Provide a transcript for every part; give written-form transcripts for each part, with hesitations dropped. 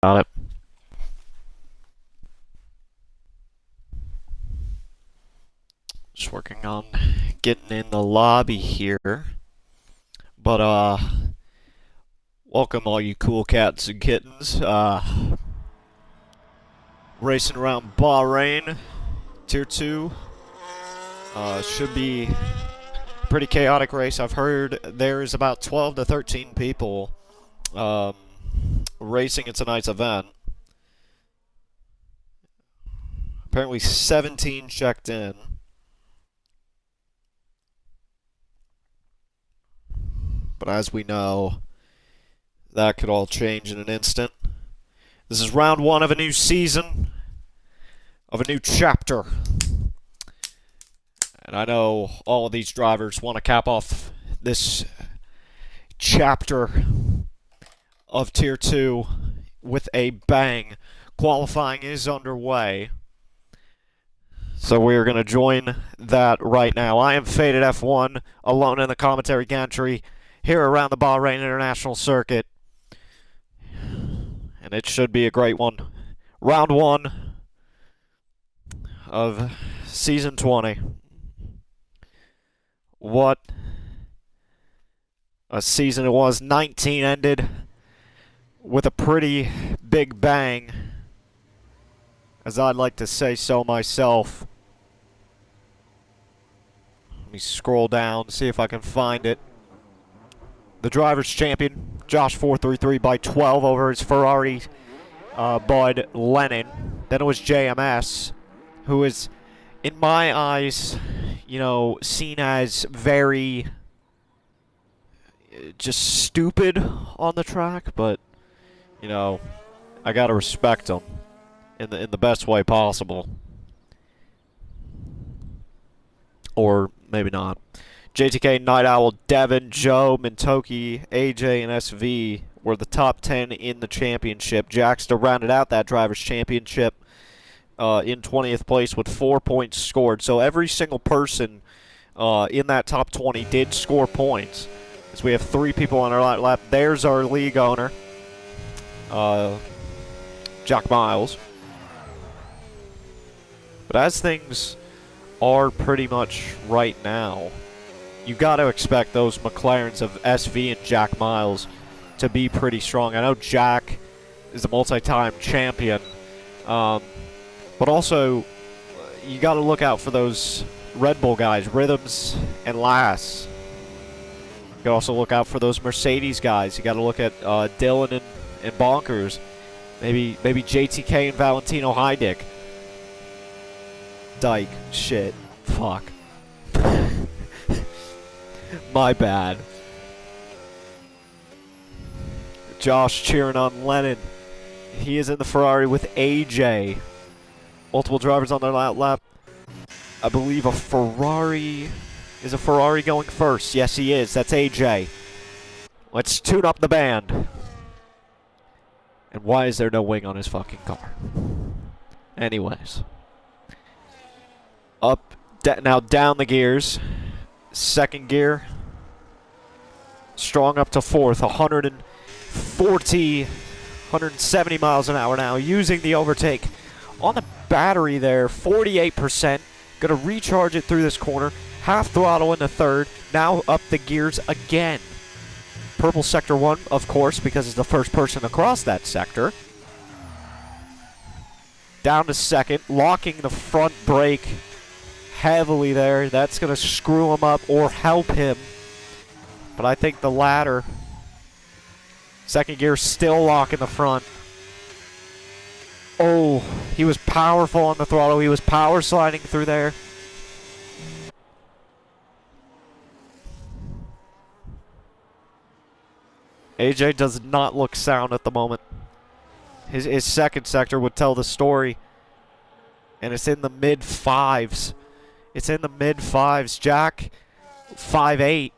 Got it. Just working on getting in the lobby here. But, welcome all you cool cats and kittens. Racing around Bahrain, Tier 2. Should be a pretty chaotic race. I've heard there's about 12 to 13 people racing in tonight's event. Apparently 17 checked in. But as we know, that could all change in an instant. This is round one of a new season, of a new chapter. And I know all of these drivers want to cap off this chapter of Tier 2 with a bang. Qualifying is underway. So we are going to join that right now. I am Faded F1, alone in the commentary gantry, here around the Bahrain International Circuit. And it should be a great one. Round one of Season 20. What a season it was. 19 ended with a pretty big bang, as I'd like to say so myself. Let me scroll down, see if I can find it. The driver's champion, Josh 433 by 12 over his Ferrari Bud Lennon. Then it was JMS, who is, in my eyes, you know, seen as very just stupid on the track, but you know, I gotta respect him in the best way possible. Or maybe not. JTK, Night Owl, Devin, Joe, Mintoki, AJ, and SV were the top 10 in the championship. Jackster rounded out that driver's championship in 20th place with 4 points scored. So every single person in that top 20 did score points. As we have 3 people on our lap. There's our league owner, Jack Miles. But as things are pretty much right now, you got to expect those McLarens of SV and Jack Miles to be pretty strong. I know Jack is a multi-time champion, but also you got to look out for those Red Bull guys, Rhythms and Lass. You got to also look out for those Mercedes guys. You got to look at Dylan and Bonkers, maybe JTK and Valentino Heidick. Dyke, shit, fuck. My bad. Josh cheering on Lennon. He is in the Ferrari with AJ. Multiple drivers on their lap. I believe a Ferrari... Is a Ferrari going first? Yes, he is. That's AJ. Let's tune up the band. And why is there no wing on his fucking car? Anyways. Up, now down the gears. Second gear. Strong up to fourth. 170 miles an hour now. Using the overtake on the battery there. 48%. Going to recharge it through this corner. Half throttle in the third. Now up the gears again. Purple sector 1, of course, because it's the first person across that sector. Down to second. Locking the front brake heavily there. That's going to screw him up or help him. But I think the latter. Second gear still locking the front. Oh, he was powerful on the throttle. He was power sliding through there. AJ does not look sound at the moment. His second sector would tell the story. And it's in the mid-5s. It's in the mid-5s. Jack, 5'8".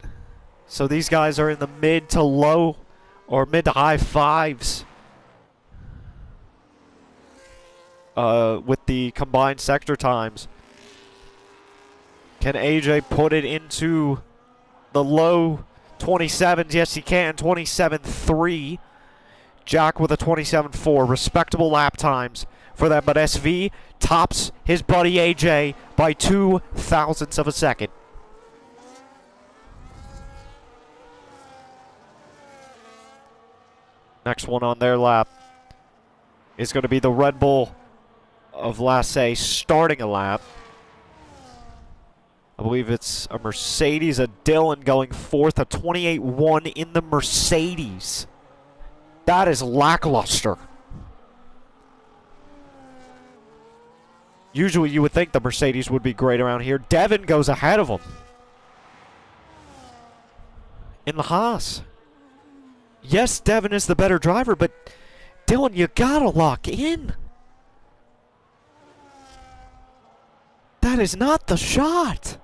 So these guys are in the mid to low or mid to high 5s. With the combined sector times. Can AJ put it into the low 27s? Yes, he can. 27.3. Jack with a 27.4. Respectable lap times for them, but SV tops his buddy AJ by 2 thousandths of a second. Next one on their lap is going to be the Red Bull of Lasse starting a lap. I believe it's a Mercedes, a Dillon going fourth, a 28.1 in the Mercedes. That is lackluster. Usually you would think the Mercedes would be great around here. Devin goes ahead of him in the Haas. Yes, Devin is the better driver, but Dillon, you gotta lock in. That is not the shot.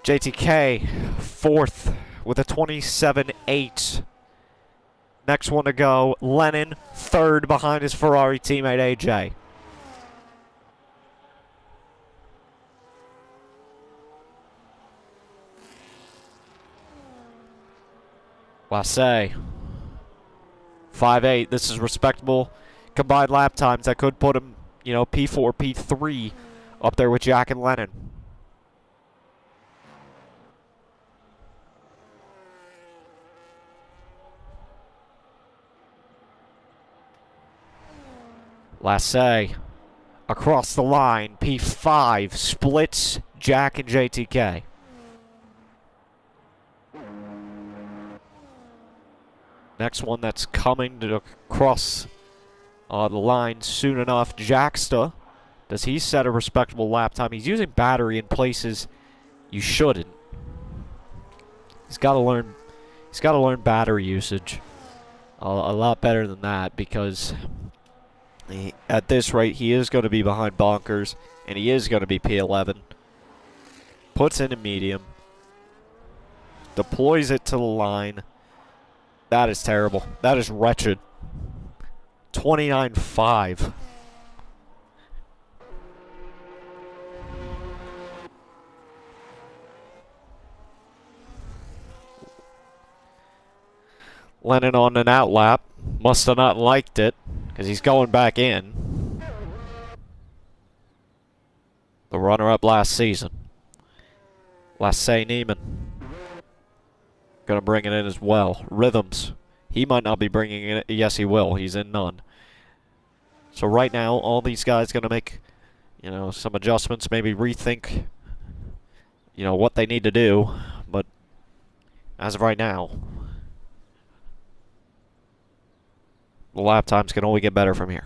JTK, fourth with a 27.8. Next one to go, Lennon, third behind his Ferrari teammate AJ. Lasse, 5.8. This is respectable combined lap times. That could put him, you know, P4, P3 up there with Jack and Lennon. Lasse across the line, P5, splits Jack and JTK. Next one that's coming to cross the line soon enough, Jacksta. Does he set a respectable lap time? He's using battery in places you shouldn't. He's got to learn. He's got to learn battery usage a lot better than that, because at this rate he is going to be behind Bonkers, and he is going to be P11. Puts in a medium, deploys it to the line. That is terrible. That is wretched. 29.5. Lennon on an outlap. Must have not liked it, because he's going back in. The runner-up last season. Lasse Neiman. Gonna bring it in as well. Rhythms. He might not be bringing it. Yes, he will. He's in none. So right now, all these guys gonna make, you know, some adjustments. Maybe rethink, you know, what they need to do. But as of right now, the lap times can only get better from here.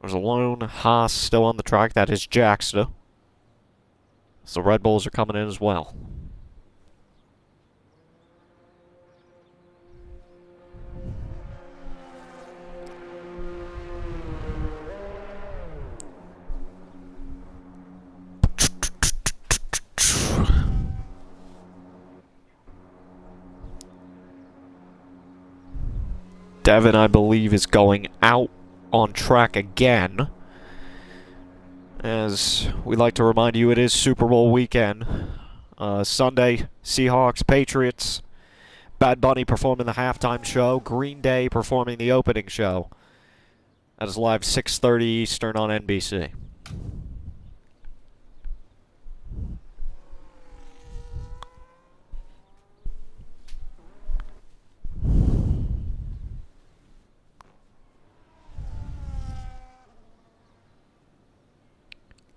There's a lone Haas still on the track. That is Jacksta. So Red Bulls are coming in as well. Devin, I believe, is going out on track again. As we like to remind you, it is Super Bowl weekend. Sunday, Seahawks, Patriots. Bad Bunny performing the halftime show. Green Day performing the opening show. That is live 6:30 Eastern on NBC.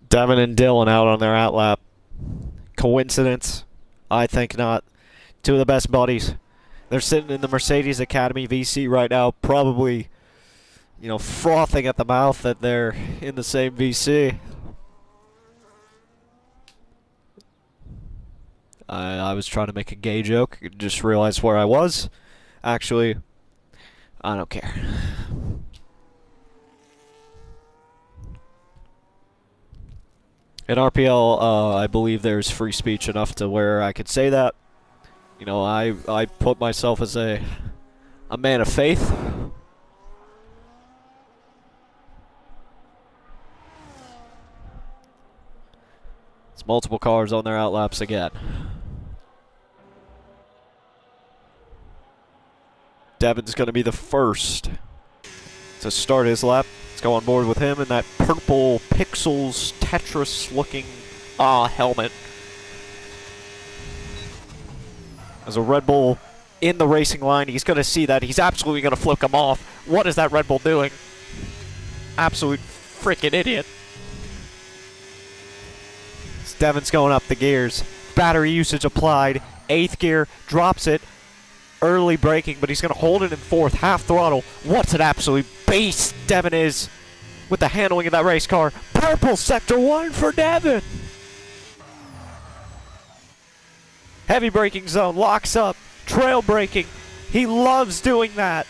Devin and Dillon out on their outlap. Coincidence? I think not. Two of the best buddies. They're sitting in the Mercedes Academy VC right now, probably, you know, frothing at the mouth that they're in the same VC. I was trying to make a gay joke, just realized where I was. Actually, I don't care. In RPL, I believe there's free speech enough to where I could say that. You know, I put myself as a man of faith. Multiple cars on their outlaps again. Devin's going to be the first to start his lap. Let's go on board with him in that purple Pixels Tetris-looking helmet. As a Red Bull in the racing line, he's going to see that. He's absolutely going to flick him off. What is that Red Bull doing? Absolute freaking idiot. Devin's going up the gears. Battery usage applied. 8th gear, drops it. Early braking, but he's going to hold it in 4th. Half throttle. What an absolute beast Devin is with the handling of that race car. Purple sector 1 for Devin. Heavy braking zone. Locks up. Trail braking. He loves doing that.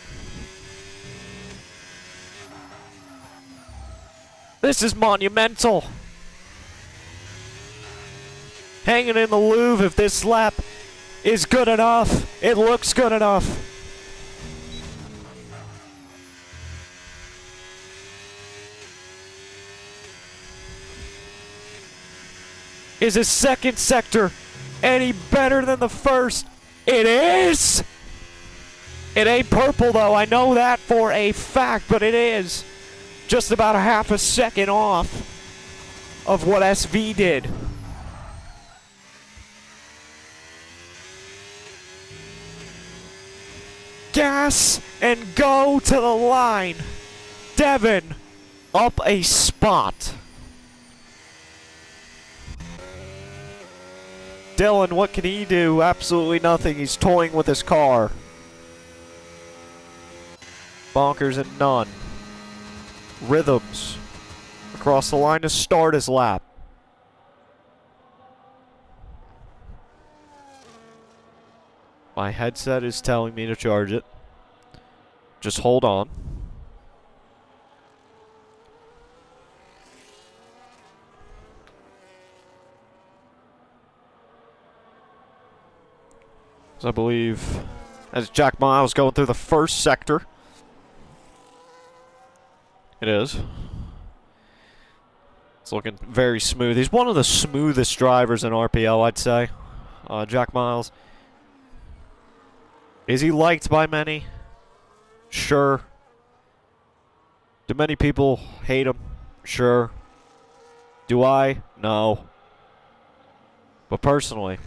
This is monumental. Hanging in the Louvre if this lap is good enough. It looks good enough. Is his second sector any better than the first? It is! It ain't purple though, I know that for a fact, but it is. Just about a half a second off of what SV did. Gas and go to the line. Devin up a spot. Dylan, what can he do? Absolutely nothing. He's toying with his car. Bonkers and none. Rhythms across the line to start his lap. My headset is telling me to charge it. Just hold on. So I believe as Jack Miles going through the first sector. It is. It's looking very smooth. He's one of the smoothest drivers in RPL, I'd say. Jack Miles. Is he liked by many? Sure. Do many people hate him? Sure. Do I? No. But personally,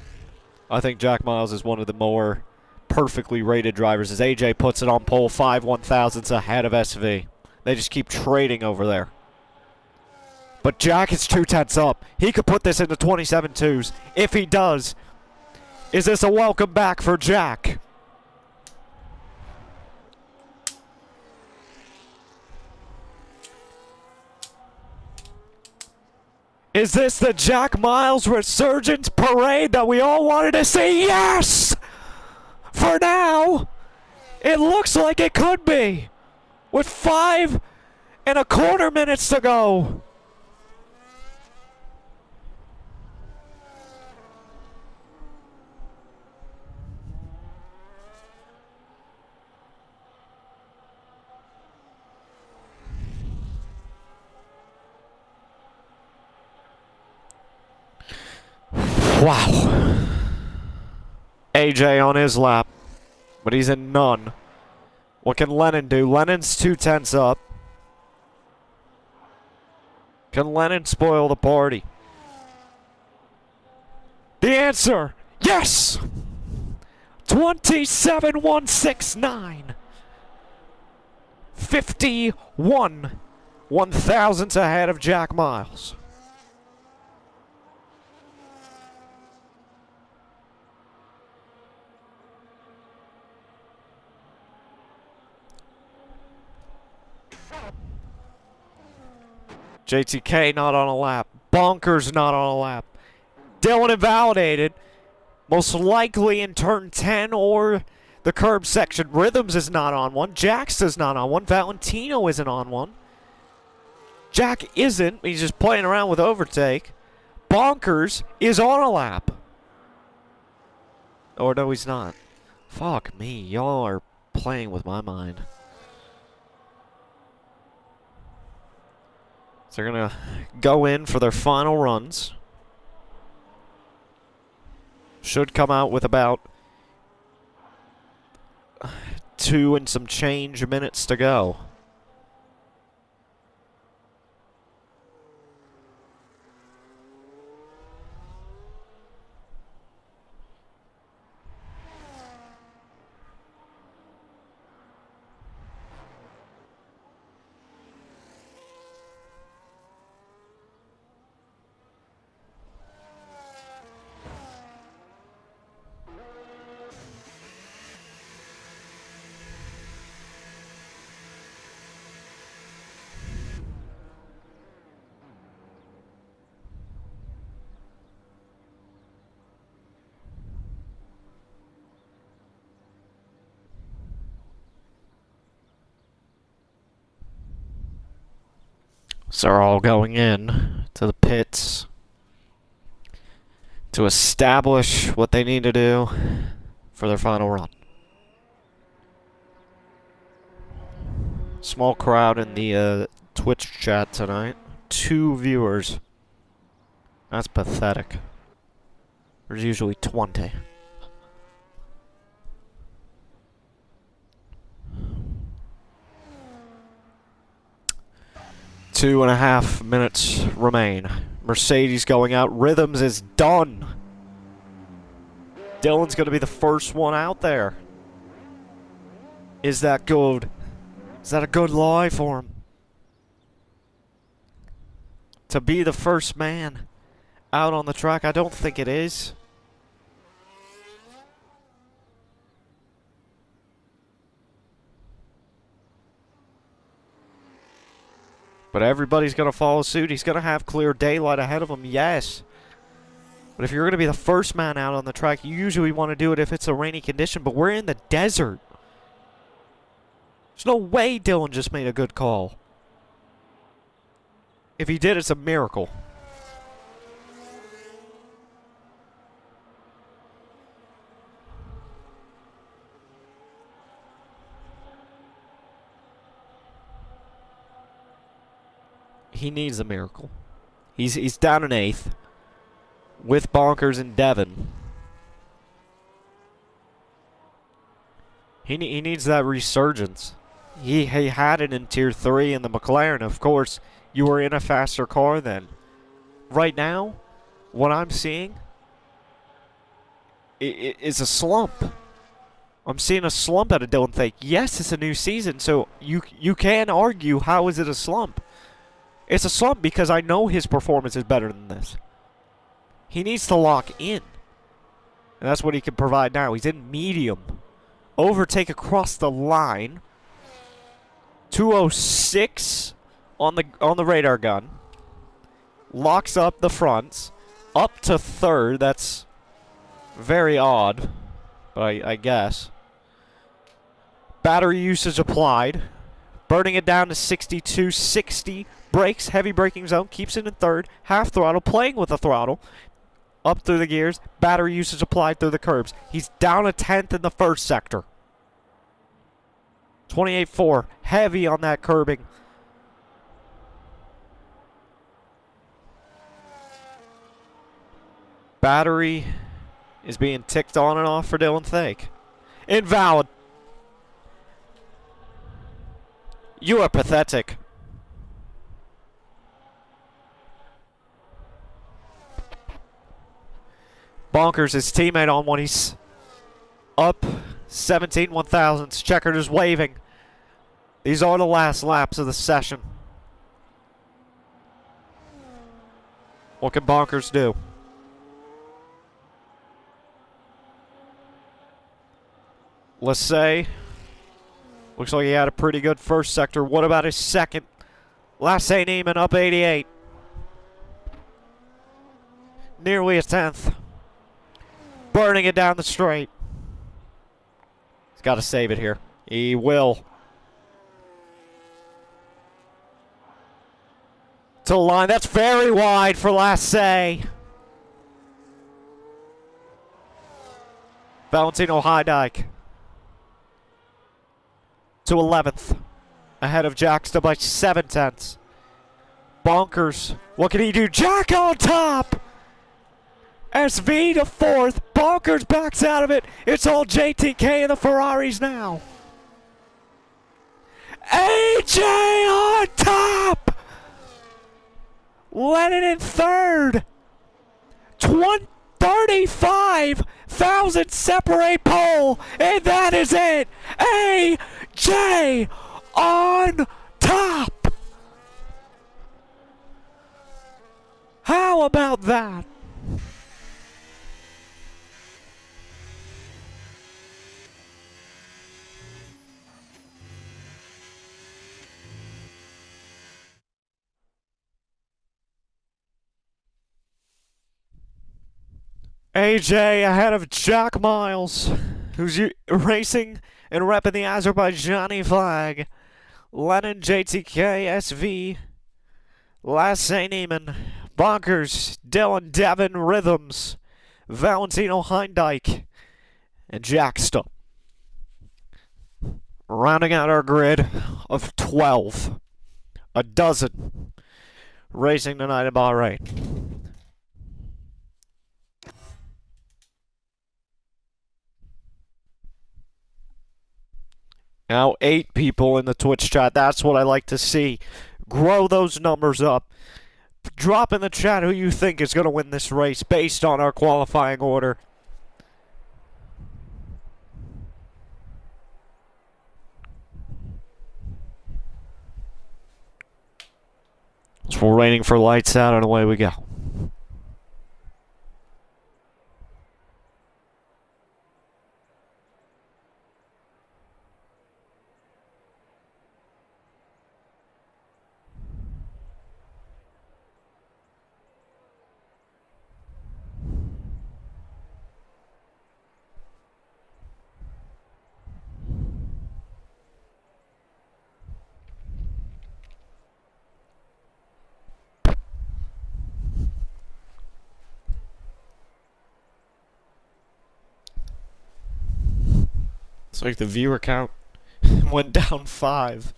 I think Jack Miles is one of the more perfectly rated drivers. As AJ puts it on pole, 5 1,000ths ahead of SV. They just keep trading over there. But Jack is 2/10 up. He could put this into 27.2s. If he does, is this a welcome back for Jack? Is this the Jack Miles resurgence parade that we all wanted to see? Yes! For now, it looks like it could be. With 5.25 minutes to go. Wow. AJ on his lap, but he's in none. What can Lennon do? Lennon's 2/10 up. Can Lennon spoil the party? The answer, yes! 27.169. 51 1,000ths ahead of Jack Miles. JTK not on a lap. Bonkers not on a lap. Dylan invalidated. Most likely in turn 10 or the curb section. Rhythms is not on one. Jax is not on one. Valentino isn't on one. Jack isn't. He's just playing around with overtake. Bonkers is on a lap. Or no, he's not. Fuck me. Y'all are playing with my mind. So they're going to go in for their final runs. Should come out with about 2 and some change minutes to go. So they're all going in to the pits to establish what they need to do for their final run. Small crowd in the Twitch chat tonight. 2 viewers. That's pathetic. There's usually 20. Two and a half minutes remain. Mercedes going out. Rhythms is done. Dylan's going to be the first one out there. Is that good? Is that a good lie for him? To be the first man out on the track? I don't think it is. But everybody's going to follow suit. He's going to have clear daylight ahead of him, yes. But if you're going to be the first man out on the track, you usually want to do it if it's a rainy condition. But we're in the desert. There's no way Dylan just made a good call. If he did, it's a miracle. He needs a miracle. He's down in 8th with Bonkers and Devon. He needs that resurgence. He had it in Tier 3 in the McLaren. Of course, you were in a faster car then. Right now, what I'm seeing is a slump. I'm seeing a slump out of Dylan Thake. Yes, it's a new season, so you can argue, how is it a slump? It's a slump because I know his performance is better than this. He needs to lock in. And that's what he can provide now. He's in medium. Overtake across the line. 206 on the radar gun. Locks up the fronts. Up to 3rd. That's very odd. But I guess. Battery usage applied. Burning it down to 62. 60. Brakes, heavy braking zone, keeps it in 3rd, half throttle, playing with the throttle, up through the gears, battery usage applied through the curbs. He's down a 10th in the 1st sector. 28.4, heavy on that curbing. Battery is being ticked on and off for Dylan Thake. Invalid. You are pathetic. Bonkers, his teammate on one. He's up 17 1,000ths. Checkered is waving. These are the last laps of the session. What can Bonkers do? Let's say. Looks like he had a pretty good 1st sector. What about his 2nd? Lasse Neiman up 88. Nearly a 10th. Burning it down the straight. He's got to save it here. He will. To the line. That's very wide for Lasse. Valentino Heidyke. To 11th. Ahead of Jacksta by 7/10. Bonkers. What can he do? Jack on top! SV to fourth. Bonkers backs out of it. It's all JTK and the Ferraris now. AJ on top! Lennon in third. 35,000 separate pole, and that is it. AJ on top. How about that? AJ ahead of Jack Miles, who's racing and repping the Azerbaijani flag. Lennon, JTK, SV, Lasse Neiman, Bonkers, Dylan, Devin, Rhythms, Valentino Heindyke, and Jacksta. Rounding out our grid of 12. A dozen racing tonight in Bahrain. Now 8 people in the Twitch chat. That's what I like to see. Grow those numbers up. Drop in the chat who you think is going to win this race based on our qualifying order. So we're waiting for lights out and away we go. It's like the viewer count went down 5.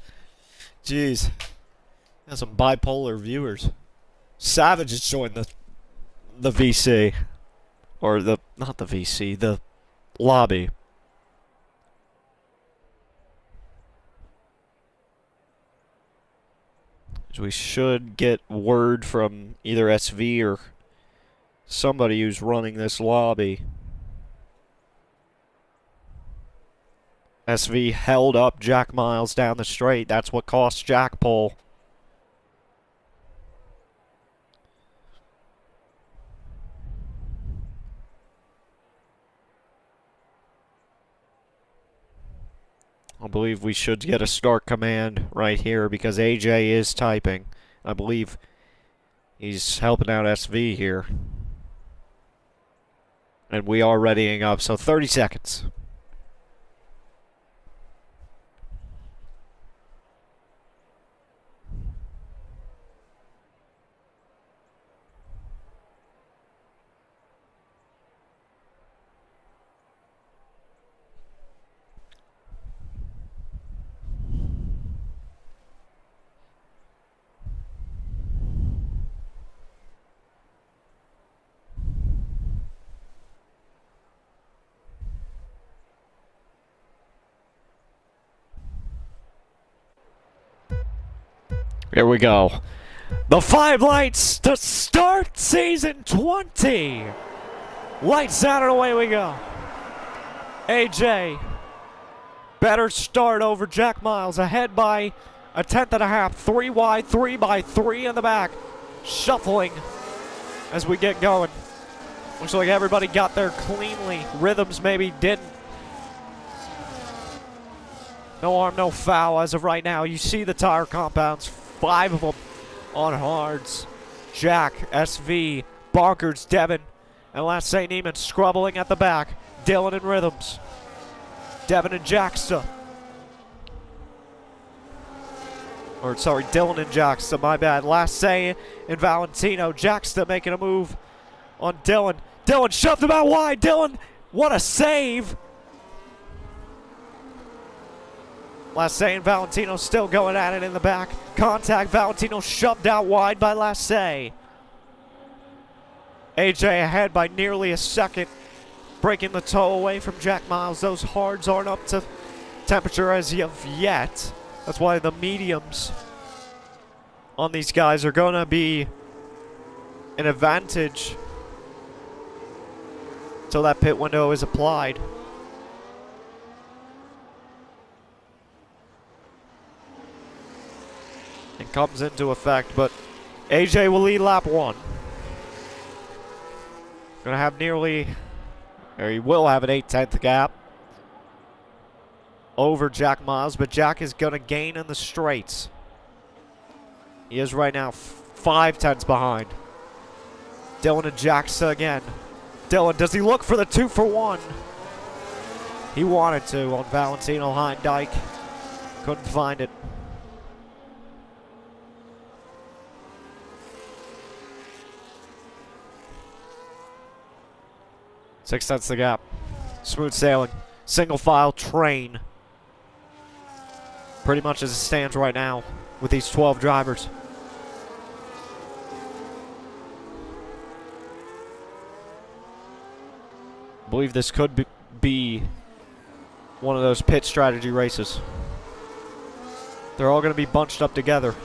Jeez. Got some bipolar viewers. Savage has joined the VC. Or not the VC, the lobby. So we should get word from either SV or somebody who's running this lobby. SV held up Jack Miles down the straight. That's what cost Jack pole. I believe we should get a start command right here because AJ is typing. I believe he's helping out SV here. And we are readying up, so 30 seconds. Here we go. The 5 lights to start season 20. Lights out and away we go. AJ, better start over Jack Miles. Ahead by a tenth and a half. 3 wide, 3 by 3 in the back. Shuffling as we get going. Looks like everybody got there cleanly. Rhythms maybe didn't. No arm, no foul as of right now. You see the tire compounds. 5 of them on hards. Jack, SV, Bonkers, Devin, and Lasse Neiman scrubbling at the back. Dylan and Rhythms. Devin and Jacksta. Or, sorry, Dylan and Jacksta, my bad. Lasse and Valentino. Jacksta making a move on Dylan. Dylan shoved him out wide. Dylan, what a save. Lasse and Valentino still going at it in the back. Contact, Valentino shoved out wide by Lasse. AJ ahead by nearly a second, breaking the toe away from Jack Miles. Those hards aren't up to temperature as of yet. That's why the mediums on these guys are going to be an advantage till that pit window is applied. It comes into effect, but AJ will lead lap 1. Gonna have nearly, or he will have an 8/10 gap over Jack Miles, but Jack is gonna gain in the straights. He is right now 5/10 behind. Dylan and Jacksa again. Dylan, does he look for the 2 for 1? He wanted to on Valentino Heindijk. Couldn't find it. Six tenths the gap. Smooth sailing. Single file train. Pretty much as it stands right now with these 12 drivers. I believe this could be one of those pit strategy races. They're all going to be bunched up together.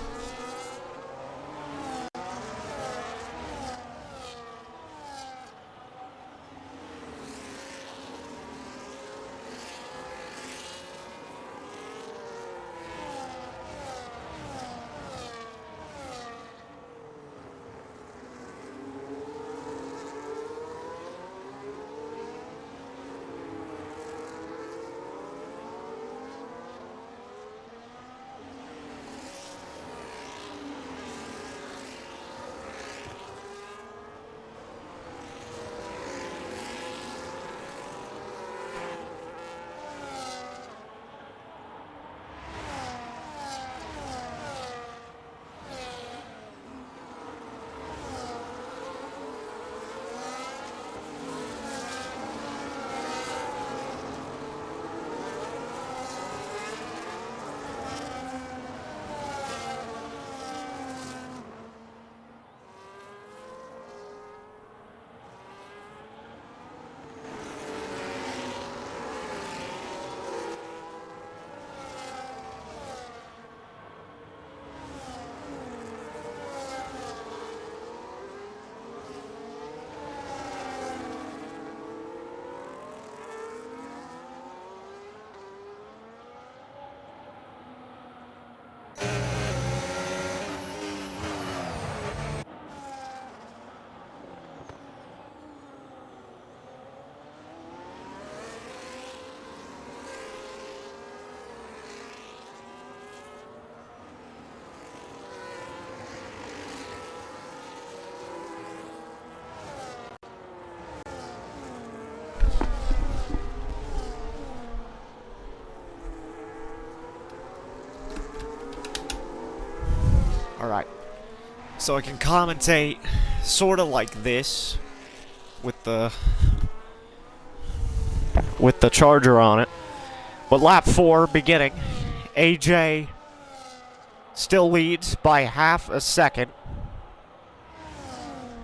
Alright, so I can commentate sort of like this with the charger on it. But lap 4 beginning, AJ still leads by half a second.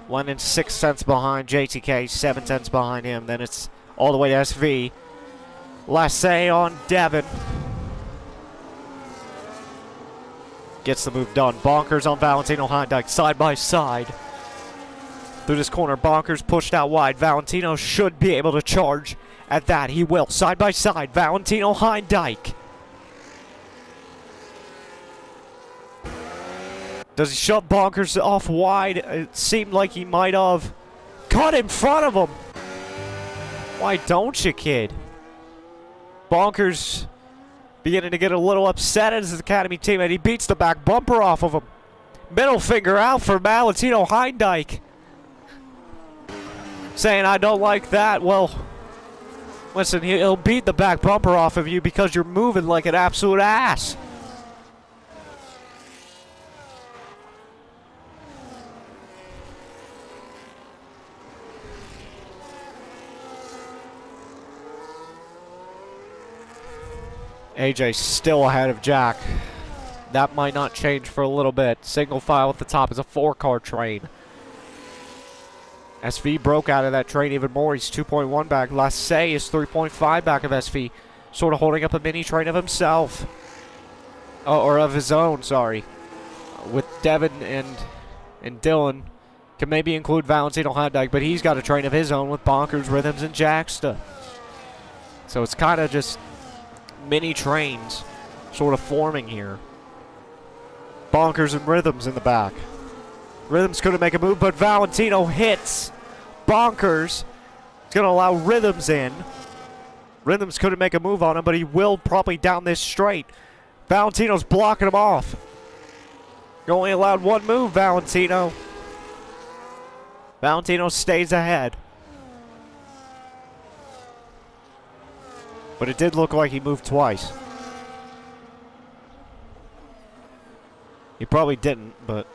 London 6/10 behind, JTK 7/10 behind him. Then it's all the way to SV. Lassay on Devon. Gets the move done. Bonkers on Valentino Heindijk, side by side. Through this corner, Bonkers pushed out wide. Valentino should be able to charge at that. He will. Side by side, Valentino Heindijk. Does he shove Bonkers off wide? It seemed like he might have. Cut in front of him. Why don't you, kid? Bonkers beginning to get a little upset as his Academy teammate. He beats the back bumper off of him. Middle finger out for Valentino Heindijk. Saying, I don't like that. Well, listen, he'll beat the back bumper off of you because you're moving like an absolute ass. AJ still ahead of Jack. That might not change for a little bit. Single file at the top is a 4-car train. SV broke out of that train even more. He's 2.1 back. Lassay is 3.5 back of SV. Sort of holding up a mini train of himself. Or of his own, sorry. With Devin and Dylan. Can maybe include Valentino Heideck, but he's got a train of his own with Bonkers, Rhythms, and Jacksta. So it's kind of just mini trains sort of forming here. Bonkers and Rhythms in the back. Rhythms couldn't make a move, but Valentino hits Bonkers. It's going to allow Rhythms in. Rhythms couldn't make a move on him, but he will probably down this straight. Valentino's blocking him off. You only allowed one move, Valentino. Valentino stays ahead. But it did look like he moved twice. He probably didn't, but,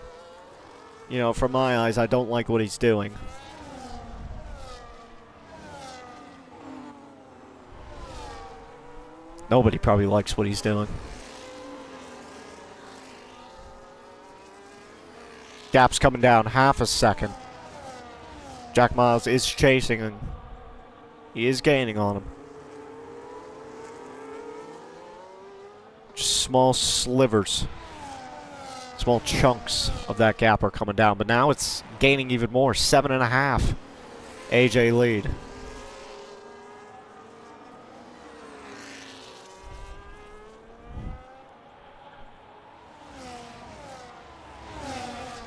you know, from my eyes, I don't like what he's doing. Nobody probably likes what he's doing. Gap's coming down half a second. Jack Miles is chasing and he is gaining on him. Just small slivers. Small chunks of that gap are coming down, but now it's gaining even more. 7.5. AJ lead.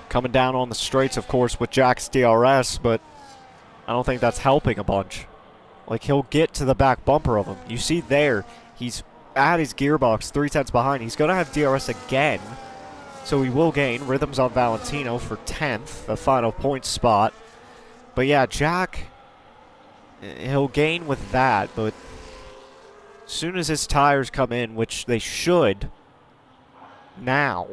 Coming down on the straights, of course, with Jack's DRS, but I don't think that's helping a bunch. Like, he'll get to the back bumper of him. You see there, he's at his gearbox, 3/10 behind. He's going to have DRS again, so he will gain. Rhythms on Valentino for 10th, the final point spot. But yeah, Jack, he'll gain with that, but as soon as his tires come in, which they should now,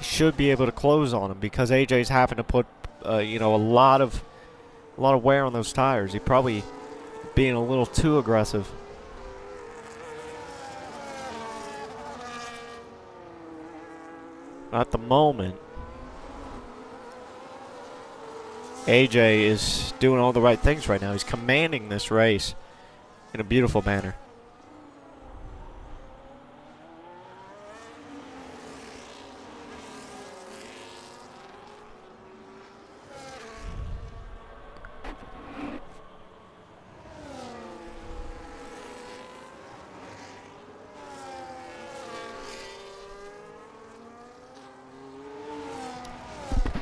should be able to close on him because AJ's having to put, you know, a lot of wear on those tires. He probably being a little too aggressive. At the moment, AJ is doing all the right things right now. He's commanding this race in a beautiful manner.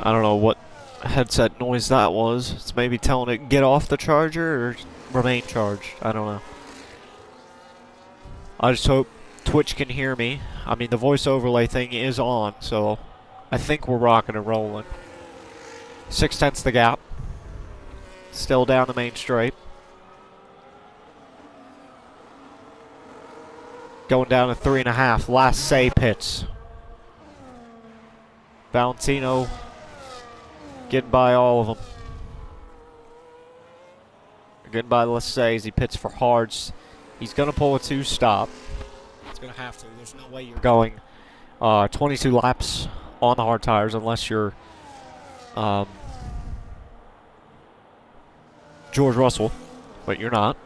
I don't know what headset noise that was. It's maybe telling it get off the charger or remain charged. I don't know. I just hope Twitch can hear me. I mean, the voice overlay thing is on, so I think we're rocking and rolling. 6/10 the gap. Still down the main straight. Going down to 3.5. Last say pits. Valentino getting by all of them. Getting by Lassay as he pits for hards. He's going to pull a 2-stop. He's going to have to. There's no way you're going 22 laps on the hard tires unless you're George Russell, but you're not.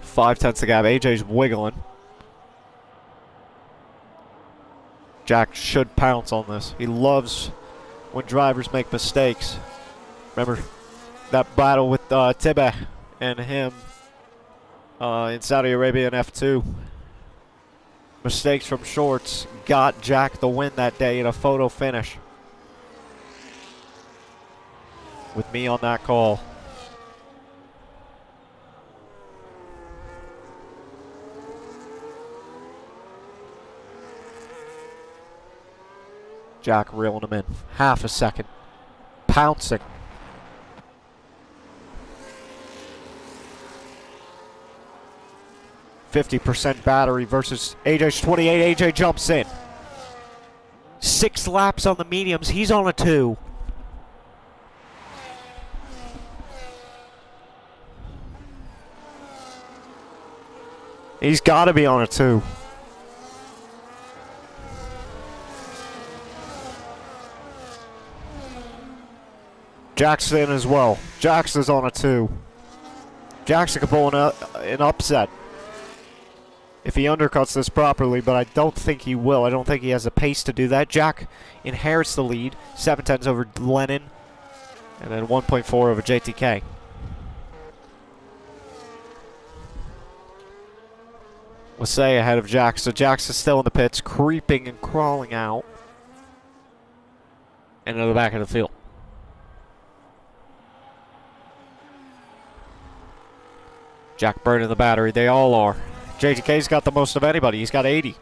Five-tenths the gap. AJ's wiggling. Jack should pounce on this. He loves when drivers make mistakes. Remember that battle with Tibe and him in Saudi Arabia in F2. Mistakes from shorts got Jack the win that day in a photo finish. With me on that call. Jack reeling him in. Half a second. Pouncing. %50 battery versus AJ's 28. AJ jumps in. 6 laps on the mediums. He's on a 2. He's got to be on a 2. Jack's in as well. Jax is on a 2. Jackson could pull an upset if he undercuts this properly, but I don't think he will. I don't think he has the pace to do that. Jack inherits the lead. 7/10s over Lennon, and then 1.4 over JTK. Wasay ahead of Jax, so Jax is still in the pits, creeping and crawling out into the back of the field. Jack burning the battery. They all are. JTK's got the most of anybody. He's got 80.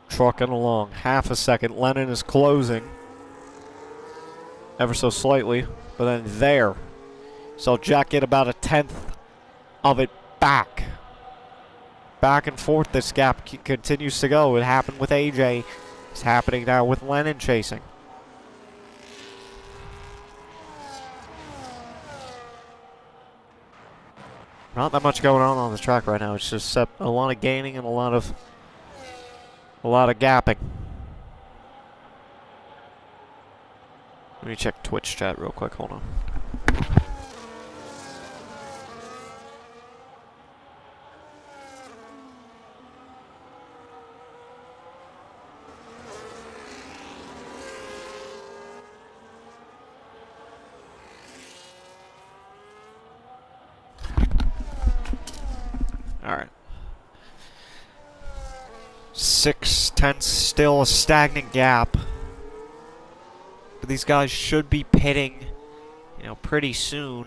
Trucking along. Half a second. Lennon is closing. Ever so slightly. But then there. So Jack get about a 1/10 of it back. Back and forth, this gap continues to go. It happened with AJ. It's happening now with Lennon chasing. Not that much going on the track right now. It's just a lot of gaining and a lot of gapping. Let me check Twitch chat real quick. Hold on. Alright. 6/10, still a stagnant gap. But these guys should be pitting, pretty soon.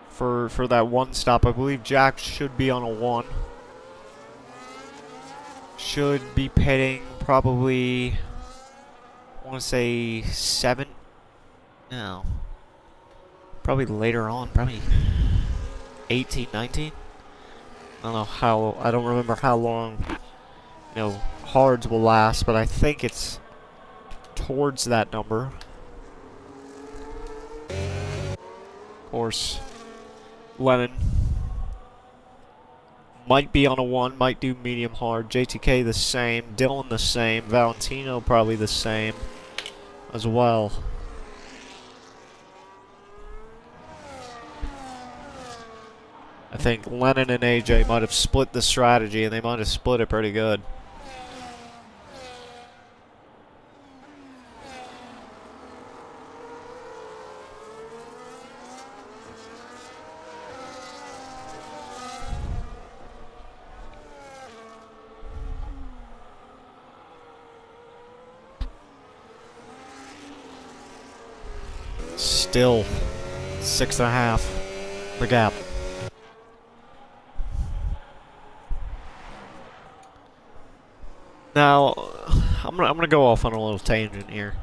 For that one stop. I believe Jack should be on a 1. Should be pitting probably, I want to say 7. No. Probably later on. Probably 18, 19? I don't remember how long, hards will last, but I think it's towards that number. Of course, Lennon might be on a 1, might do medium hard. JTK the same, Dylan the same, Valentino probably the same as well. I think Lennon and AJ might have split the strategy, and they might have split it pretty good. Still 6.5 the gap. Now, I'm gonna go off on a little tangent here.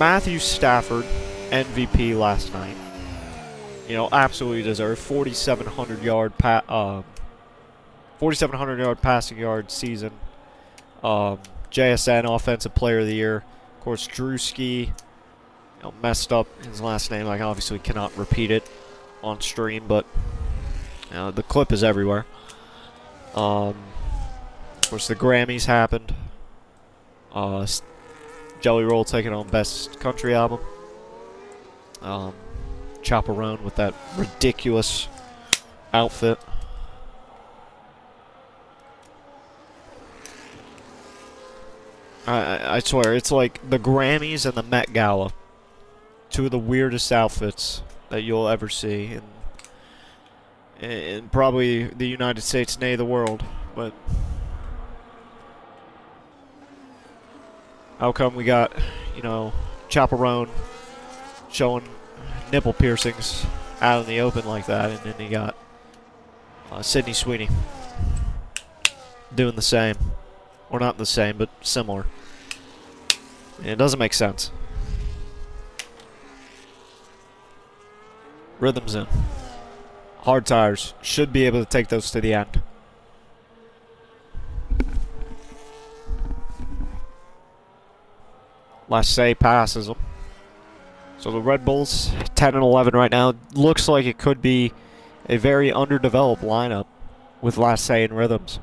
Matthew Stafford, MVP last night. Absolutely deserved 4,700 yard 4,700 yard passing yard season. JSN Offensive Player of the Year. Of course, Drewski messed up his last name. I obviously cannot repeat it on stream, but the clip is everywhere. Of course, the Grammys happened. Jelly Roll taking on Best Country Album. Chaperone with that ridiculous outfit. I swear, it's like the Grammys and the Met Gala. Two of the weirdest outfits that you'll ever see in probably the United States, nay, the world. But how come we got, Chaperone showing nipple piercings out in the open like that, and then you got Sydney Sweeney doing the same. Or not the same, but similar. It doesn't make sense. Rhythm's in. Hard tires. Should be able to take those to the end. Lassay passes him. So the Red Bulls, 10 and 11 right now. Looks like it could be a very underdeveloped lineup with Lassay and Rhythms.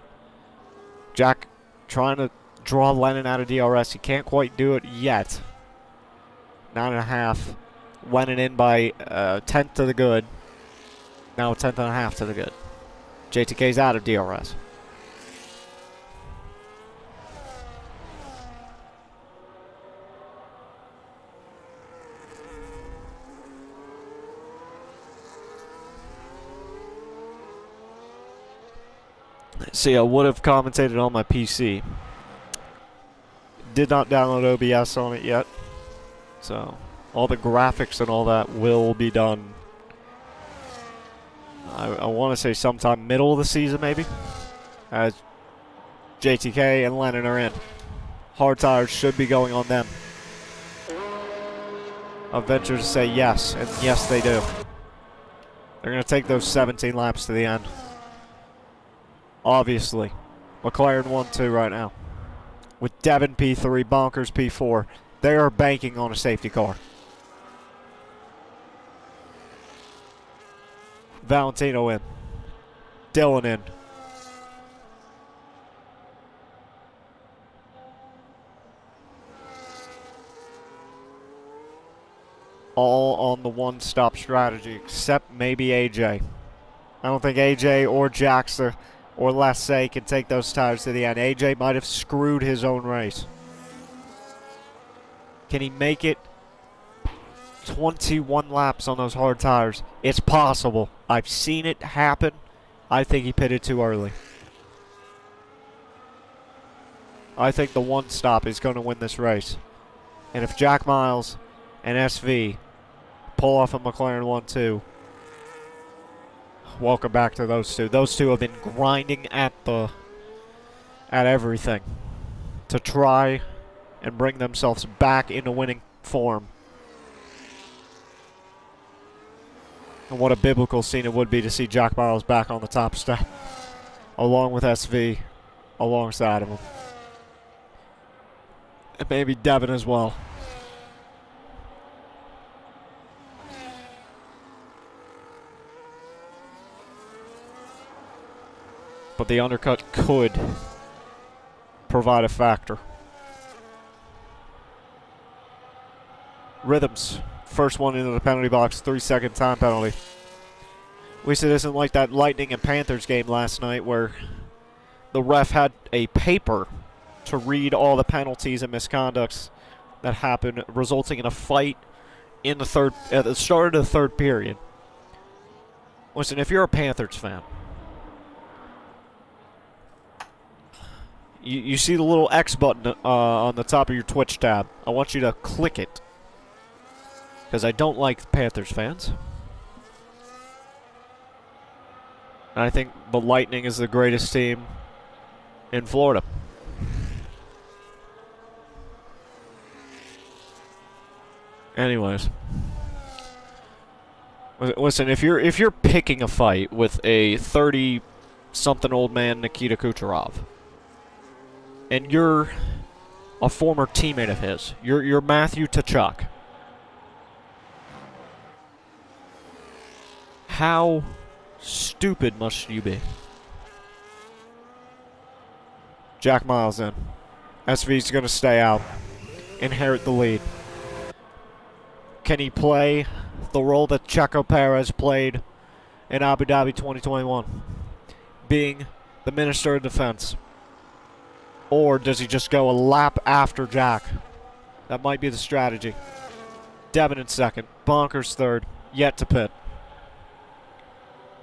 Jack trying to draw Lennon out of DRS. He can't quite do it yet. 9.5. Lennon in by a tenth to the good. Now a tenth and a half to the good. JTK's out of DRS. See, I would have commentated on my PC. Did not download OBS on it yet. So, all the graphics and all that will be done. I want to say sometime middle of the season, maybe. As JTK and Lennon are in. Hard tires should be going on them. I'll venture to say yes, and yes they do. They're going to take those 17 laps to the end. Obviously. McLaren 1-2 right now. With Devin P3, Bonkers P4. They are banking on a safety car. Valentino in. Dylan in. All on the one-stop strategy, except maybe AJ. I don't think AJ or Jackson or Lassay can take those tires to the end. AJ might have screwed his own race. Can he make it 21 laps on those hard tires? It's possible. I've seen it happen. I think he pitted too early. I think the one stop is going to win this race. And if Jack Miles and SV pull off a McLaren 1-2, welcome back to those two. Those two have been grinding at everything to try and bring themselves back into winning form. And what a biblical scene it would be to see Jack Miles back on the top step, along with SV, alongside of him. And maybe Devin as well. But the undercut could provide a factor. Rhythms, first one into the penalty box, 3-second time penalty. We said it isn't like that Lightning and Panthers game last night where the ref had a paper to read all the penalties and misconducts that happened, resulting in a fight in the at the start of the third period. Listen, if you're a Panthers fan, you see the little X button on the top of your Twitch tab. I want you to click it, because I don't like Panthers fans. And I think the Lightning is the greatest team in Florida. Anyways, listen, if you're picking a fight with a 30-something old man Nikita Kucherov, and you're a former teammate of his, you're Matthew Tkachuk, how stupid must you be? Jack Miles in. SV's going to stay out. Inherit the lead. Can he play the role that Checo Perez played in Abu Dhabi 2021? Being the Minister of Defense. Or does he just go a lap after Jack? That might be the strategy. Devin in second. Bonkers third. Yet to pit.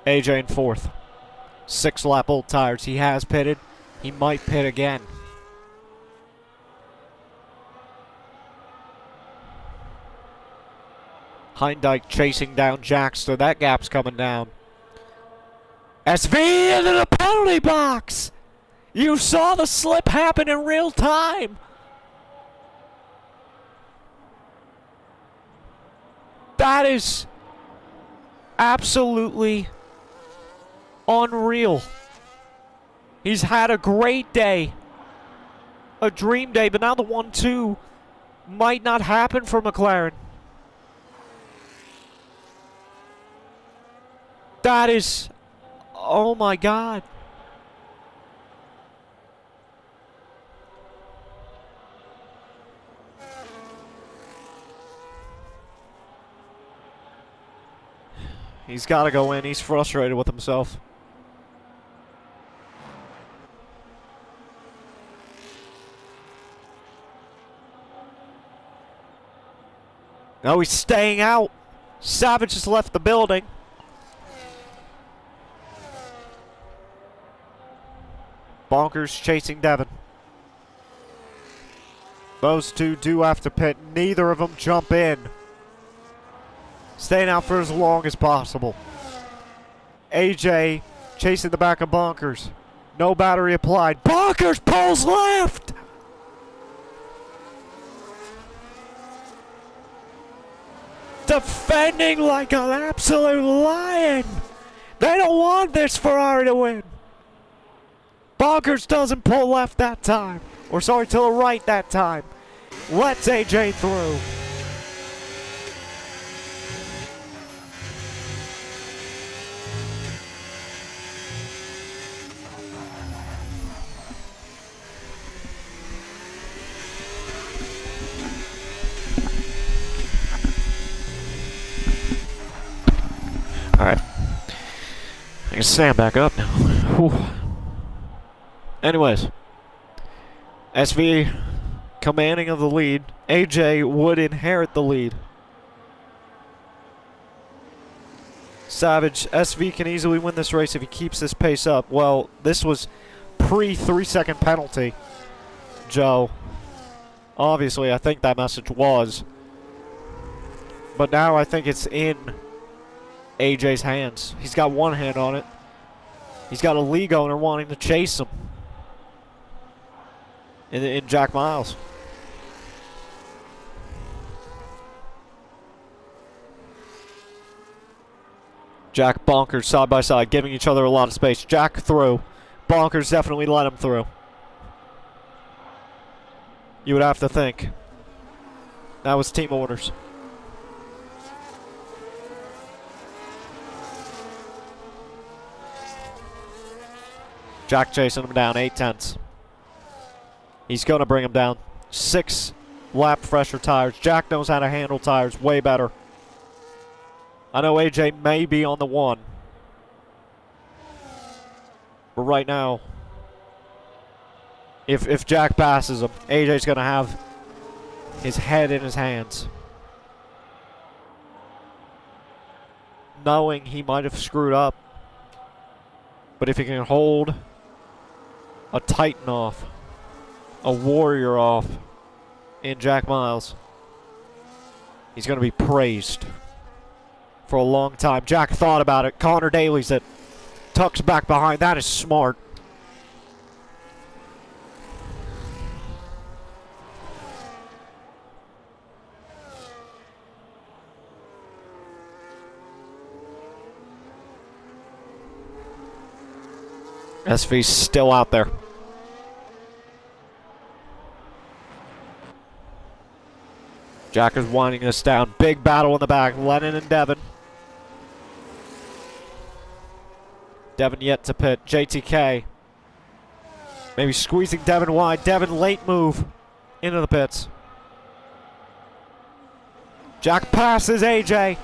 AJ in fourth. 6-lap old tires. He has pitted. He might pit again. Heindijk chasing down Jack, so that gap's coming down. SV into the penalty box! You saw the slip happen in real time! That is absolutely unreal. He's had a great day. A dream day, but now the 1-2 might not happen for McLaren. That is... Oh my God. He's got to go in. He's frustrated with himself. No, he's staying out. Savage has left the building. Bonkers chasing Devin. Those two do have to pit. Neither of them jump in. Staying out for as long as possible. AJ chasing the back of Bonkers. No battery applied. Bonkers pulls left! Defending like an absolute lion! They don't want this Ferrari to win. Bonkers doesn't pull left that time. Or sorry, to the right that time. Lets AJ through. Alright. I can stand back up now. Whew. Anyways. SV commanding of the lead. AJ would inherit the lead. Savage, SV can easily win this race if he keeps this pace up. Well, this was pre-3-second penalty, Joe. Obviously, I think that message was. But now I think it's in AJ's hands. He's got one hand on it. He's got a league owner wanting to chase him. In Jack Miles. Jack, Bonkers side by side, giving each other a lot of space. Jack through. Bonkers definitely let him through. You would have to think. That was team orders. Jack chasing him down, 8/10. He's going to bring him down. 6 lap fresher tires. Jack knows how to handle tires way better. I know AJ may be on the 1. But right now, if Jack passes him, AJ's going to have his head in his hands. Knowing he might have screwed up. But if he can hold a Titan off, a Warrior off in Jack Miles, he's going to be praised for a long time. Jack thought about it. Connor Daly's it. Tucks back behind. That is smart. SV's still out there. Jack is winding us down. Big battle in the back. Lennon and Devin. Devin yet to pit. JTK. Maybe squeezing Devin wide. Devin late move into the pits. Jack passes AJ.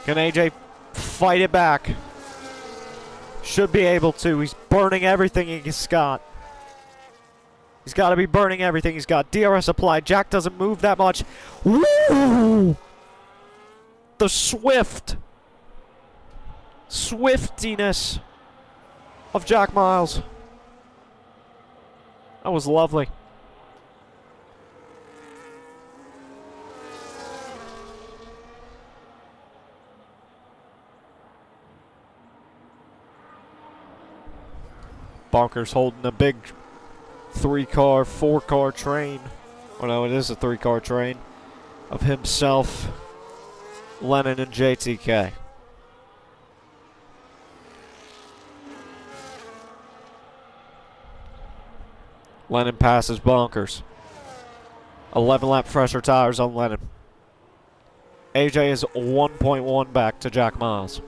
Can AJ fight it back? Should be able to. He's burning everything he's got. He's got to be burning everything he's got. DRS applied. Jack doesn't move that much. Woo! The swiftiness of Jack Miles. That was lovely. Bonkers holding a big 3-car, 4-car train. Oh no, it is a 3-car train of himself, Lennon, and JTK. Lennon passes Bonkers. 11 lap fresher tires on Lennon. AJ is 1.1 back to Jack Miles.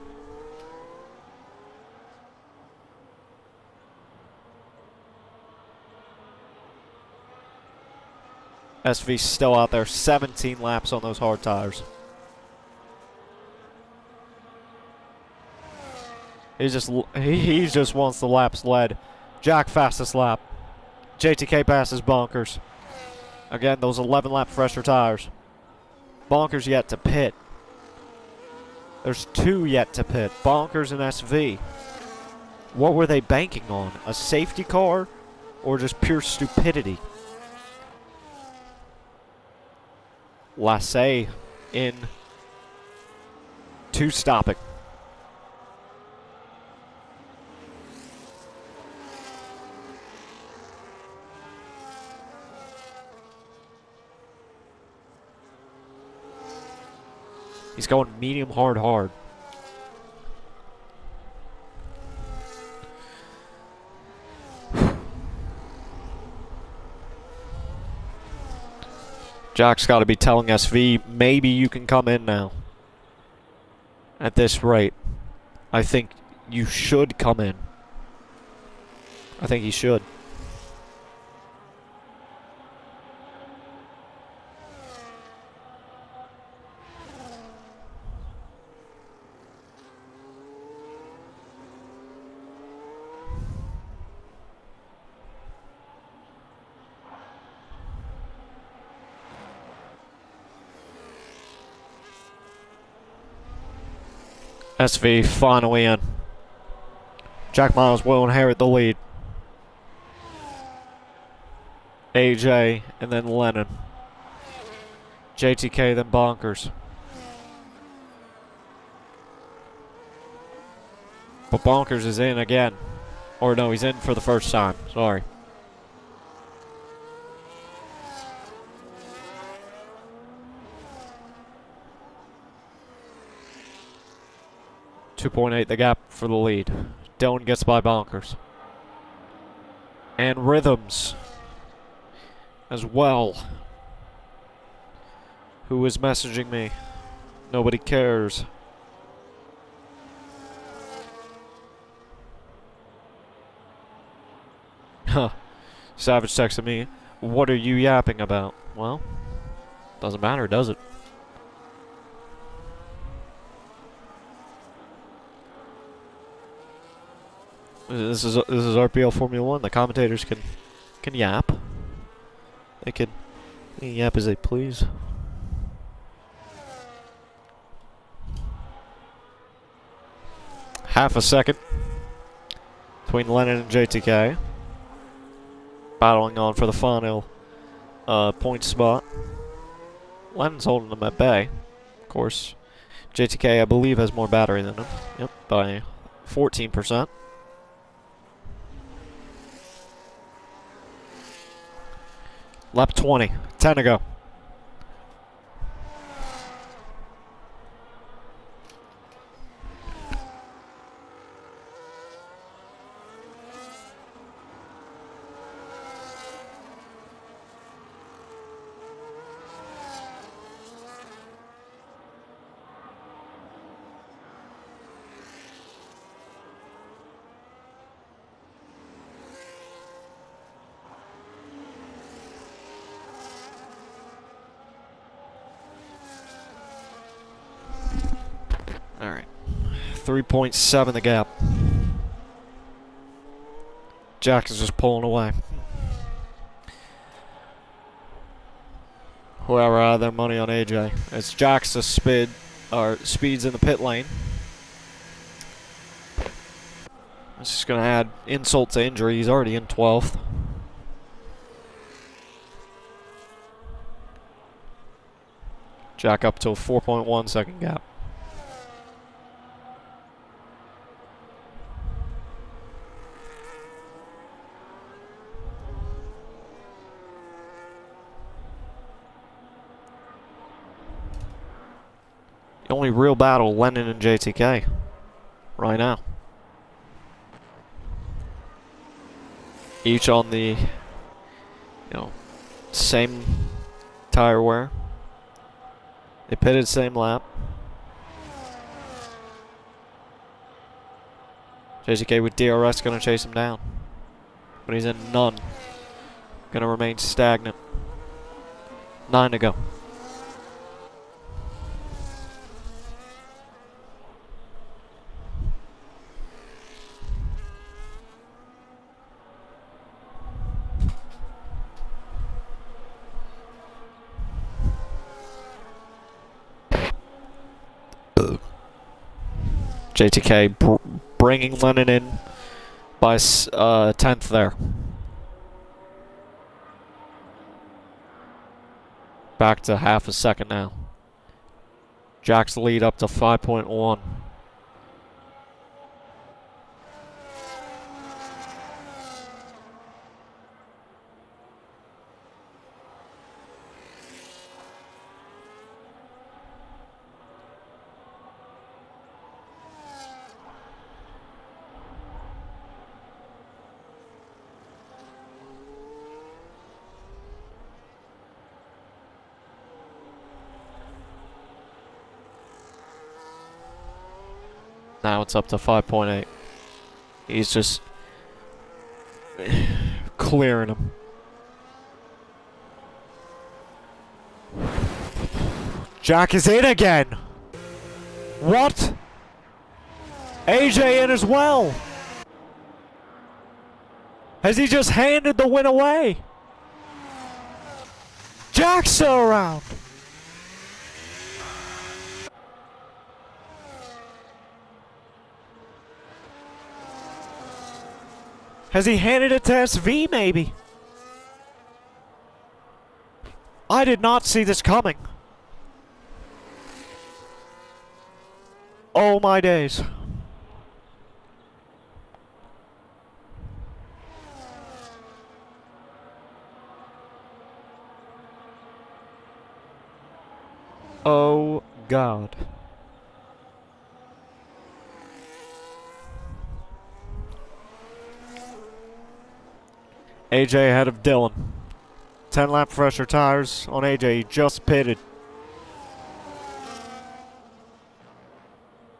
SV still out there, 17 laps on those hard tires. He just wants the laps led. Jack fastest lap. JTK passes Bonkers. Again, those 11 lap fresher tires. Bonkers yet to pit. There's 2 yet to pit. Bonkers and SV. What were they banking on? A safety car or just pure stupidity? Lassay in to stopping. He's going medium hard. Jack's got to be telling SV, maybe you can come in now. At this rate, I think you should come in. I think he should. SV finally in. Jack Miles will inherit the lead. AJ and then Lennon. JTK then Bonkers. But Bonkers is in again. Or no, he's in for the first time. Sorry. .8 the gap for the lead. Dylan gets by Bonkers. And Rhythms as well. Who is messaging me? Nobody cares. Huh. Savage texted me, what are you yapping about? Well, doesn't matter, does it? This is RPL Formula 1. The commentators can yap. They can yap as they please. Half a second between Lennon and JTK. Battling on for the final point spot. Lennon's holding them at bay. Of course, JTK, I believe, has more battery than him. Yep, by 14%. Lap 20. 10 to go. Alright. 3.7 the gap. Jack is just pulling away. Whoever had their money on AJ. It's Jack's speeds in the pit lane. This is going to add insult to injury. He's already in 12th. Jack up to a 4.1 second gap. The only real battle, Lennon and JTK, right now. Each on the, same tire wear. They pitted same lap. JTK with DRS gonna chase him down. But he's in none. Gonna remain stagnant. 9 to go. JTK bringing Lennon in by 10th there. Back to half a second now. Jack's lead up to 5.1. Now it's up to 5.8. He's just clearing him. Jack is in again. What? AJ in as well. Has he just handed the win away? Jack's still around. Has he handed it to SV, maybe? I did not see this coming. Oh my days. Oh God. AJ ahead of Dylan. 10 lap fresher tires on AJ. He just pitted.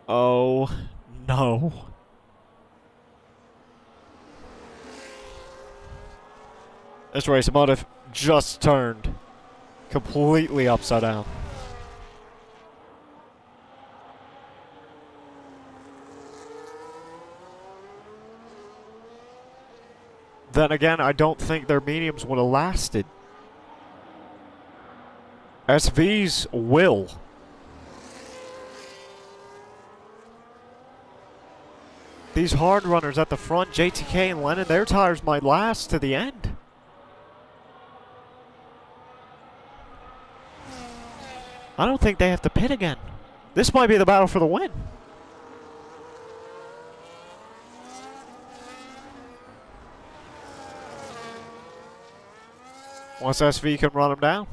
Oh no. This race might have just turned completely upside down. Then again, I don't think their mediums would have lasted. SV's will. These hard runners at the front, JTK and Lennon, their tires might last to the end. I don't think they have to pit again. This might be the battle for the win. Once SV can run him down.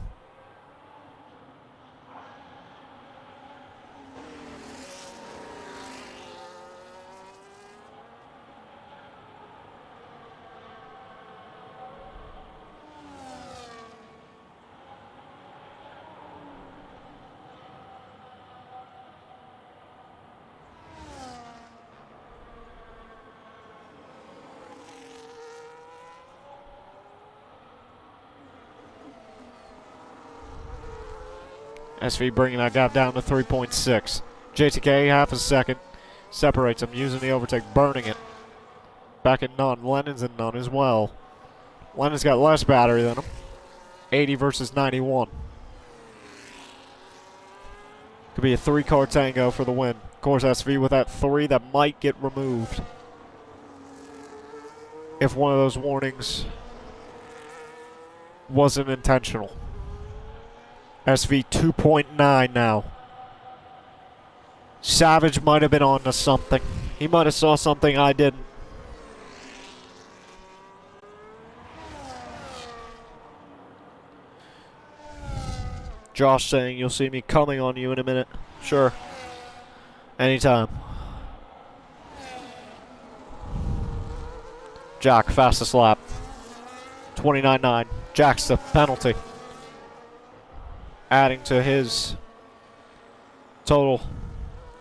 SV bringing that gap down to 3.6. JTK half a second. Separates him, using the overtake, burning it. Back at none. Lennon's in none as well. Lennon's got less battery than him. 80 versus 91. Could be a 3-car tango for the win. Of course, SV with that 3 that might get removed if one of those warnings wasn't intentional. SV 2.9 now. Savage might have been on to something. He might have saw something I didn't. Josh saying you'll see me coming on you in a minute. Sure. Anytime. Jack, fastest lap. 29.9. Jack's the penalty. adding to his total.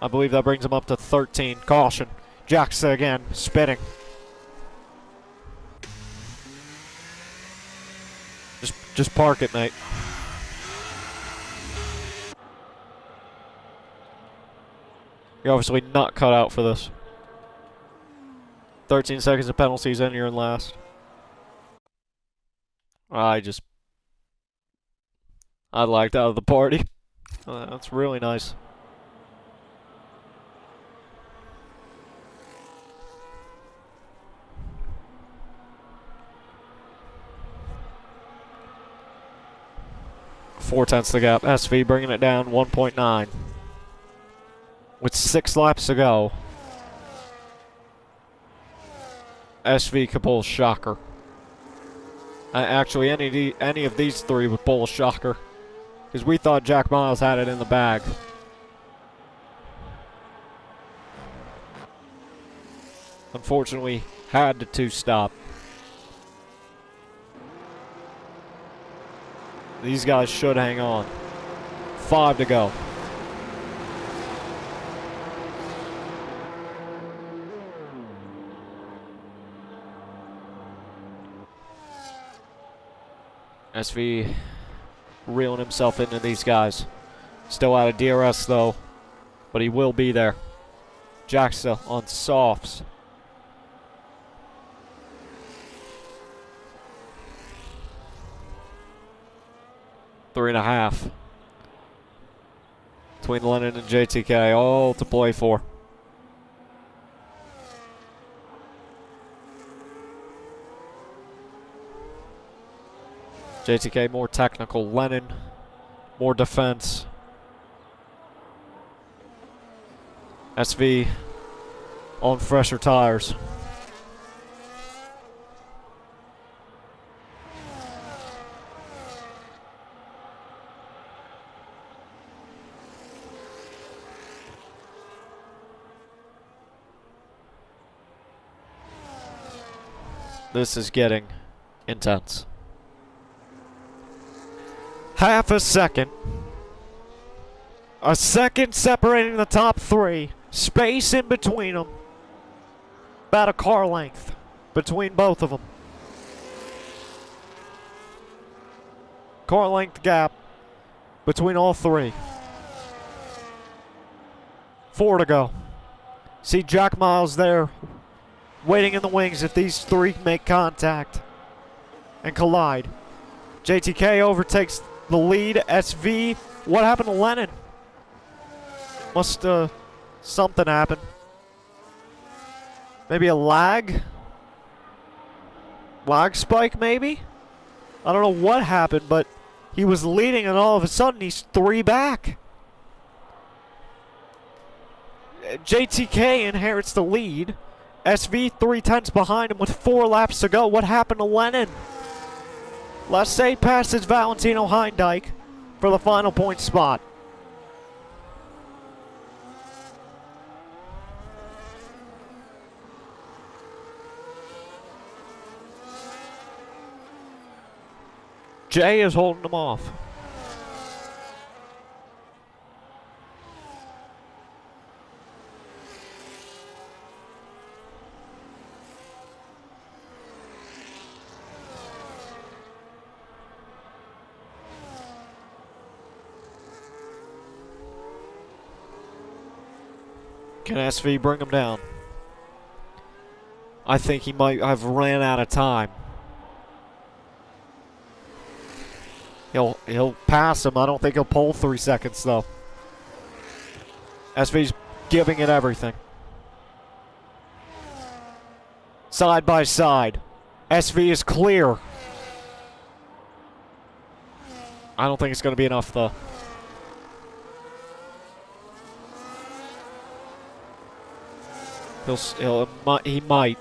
I believe that brings him up to 13. Caution. Jax again, spinning. Just park it, mate. You're obviously not cut out for this. 13 seconds of penalties and you're in last. I liked out of the party. That's really nice. Four-tenths the gap. SV bringing it down 1.9. With 6 laps to go. SV could pull a shocker. Actually, any of these three would pull a shocker. Because we thought Jack Miles had it in the bag. Unfortunately, had to stop. These guys should hang on. 5 to go. SV reeling himself into these guys. Still out of DRS though, but he will be there. Jaxa on softs. Three and a half. Between Lennon and JTK, all to play for. JTK more technical, Lennon more defense. SV on fresher tires. This is getting intense. Half a second. A second separating the top three. Space in between them. About a car length between both of them. Car length gap between all three. 4 to go. See Jack Miles there waiting in the wings if these three make contact and collide. JTK overtakes the lead. SV. What happened to Lennon? Must something happen. Maybe a lag? Lag spike maybe? I don't know what happened, but he was leading and all of a sudden he's 3 back. JTK inherits the lead. SV 3/10 behind him with 4 laps to go. What happened to Lennon? Let's say passes Valentino Heindyke for the final point spot. Jay is holding him off. Can SV bring him down? I think he might have ran out of time. He'll pass him. I don't think he'll pull 3 seconds though. SV's giving it everything. Side by side. SV is clear. I don't think it's going to be enough though. He might.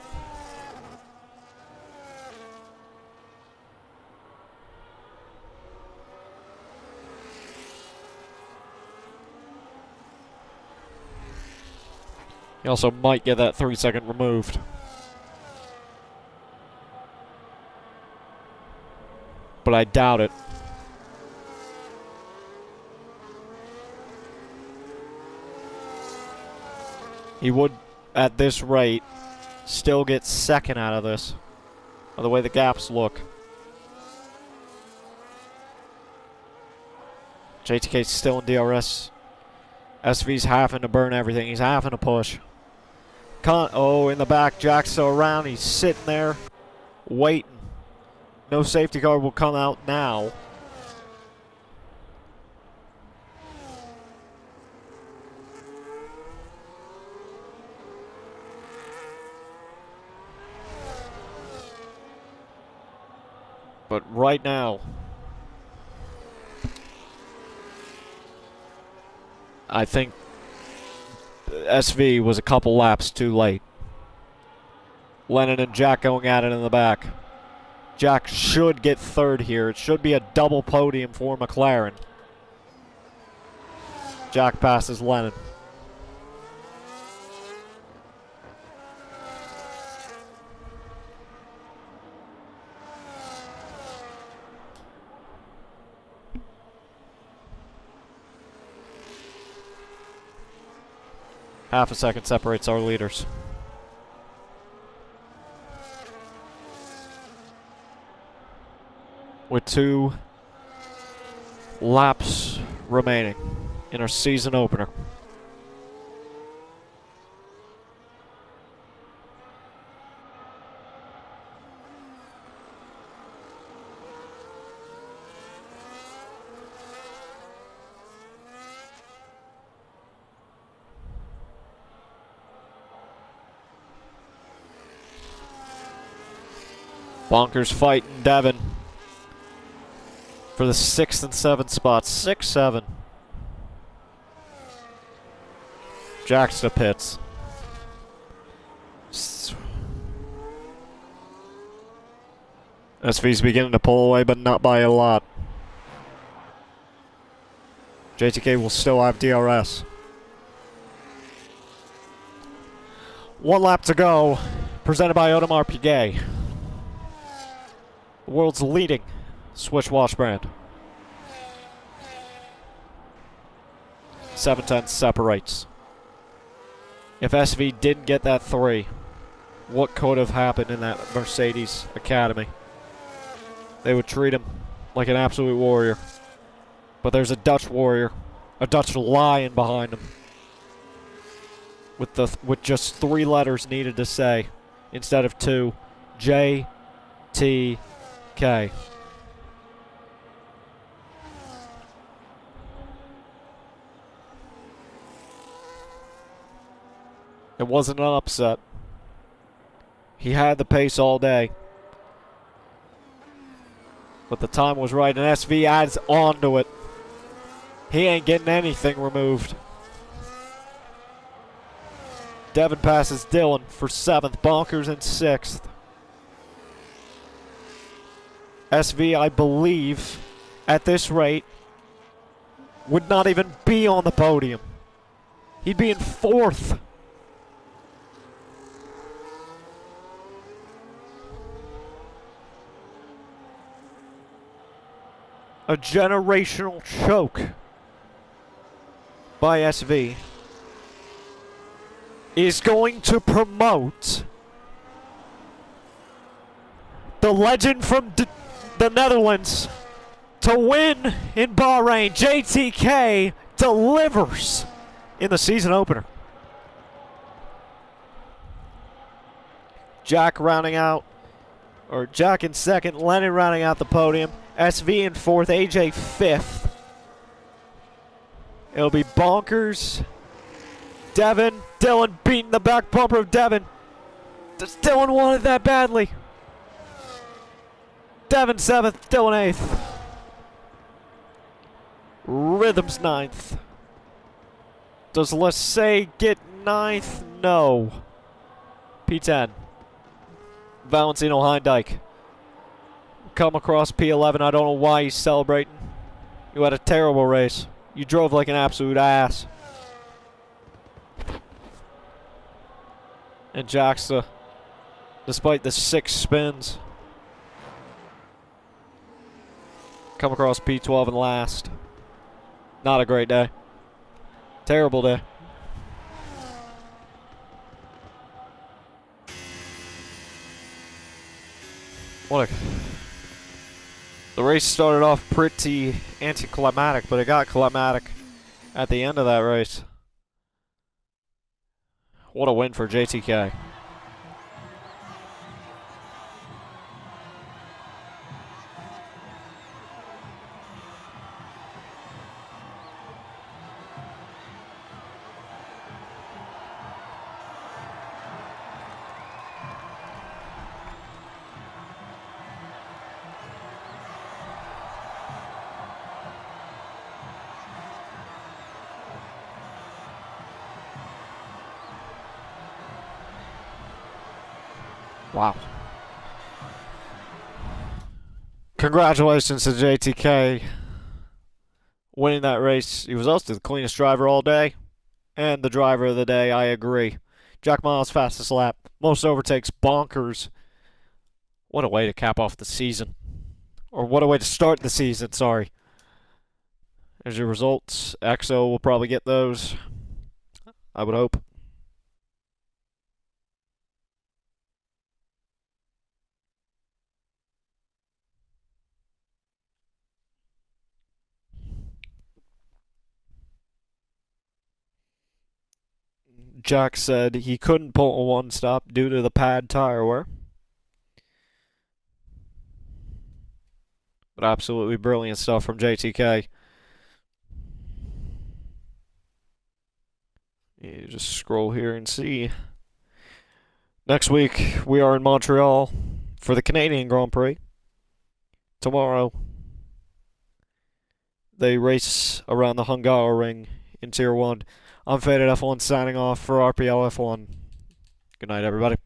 He also might get that 3-second removed. But I doubt it. He would, at this rate, still get second out of this, by the way the gaps look. JTK's still in DRS. SV's having to burn everything. He's having to push. In the back, Jack's still around. He's sitting there, waiting. No safety car will come out now. But right now, I think SV was a couple laps too late. Lennon and Jack going at it in the back. Jack should get third here. It should be a double podium for McLaren. Jack passes Lennon. Half a second separates our leaders. With 2 laps remaining in our season opener. Bonkers fighting Devin for the 6th and 7th spots. 6-7. Jack's to pits. SV's beginning to pull away, but not by a lot. JTK will still have DRS. 1 lap to go. Presented by Audemars Piguet. The world's leading Swiss watch brand. 7/10 separates. If SV didn't get that 3, what could have happened in that Mercedes Academy? They would treat him like an absolute warrior. But there's a Dutch warrior, a Dutch lion behind him. With just 3 letters needed to say instead of 2. JTK. It wasn't an upset. He had the pace all day. But the time was right, and SV adds on to it. He ain't getting anything removed. Devin passes Dylan for 7th, Bonkers in 6th. SV, I believe, at this rate, would not even be on the podium. He'd be in 4th. A generational choke by SV is going to promote the legend from the Netherlands to win in Bahrain. JTK delivers in the season opener. Jack rounding out, or Jack in 2nd, Lennon rounding out the podium. SV in 4th, AJ 5th. It'll be Bonkers, Devin, Dylan beating the back bumper of Devin. Dylan wanted that badly. Devin 7th, Dylan 8th. Rhythms 9th. Does Lassay get 9th? No. P10. Valentino Heindijk. Come across P11. I don't know why he's celebrating. You had a terrible race. You drove like an absolute ass. And Jacksta, despite the 6 spins, come across P12 and last. Not a great day. Terrible day. What a... The race started off pretty anticlimactic, but it got climatic at the end of that race. What a win for JTK. Wow. Congratulations to JTK winning that race. He was also the cleanest driver all day and the driver of the day, I agree. Jack Miles' fastest lap. Most overtakes, bonkers. What a way to cap off the season. Or what a way to start the season, sorry. There's your results. EXO will probably get those. I would hope. Jack said he couldn't pull a one stop due to the pad tire wear. But absolutely brilliant stuff from JTK. You just scroll here and see. Next week, we are in Montreal for the Canadian Grand Prix. Tomorrow, they race around the Hungaroring in Tier 1. I'm Faded F1 signing off for RPL F1. Good night, everybody.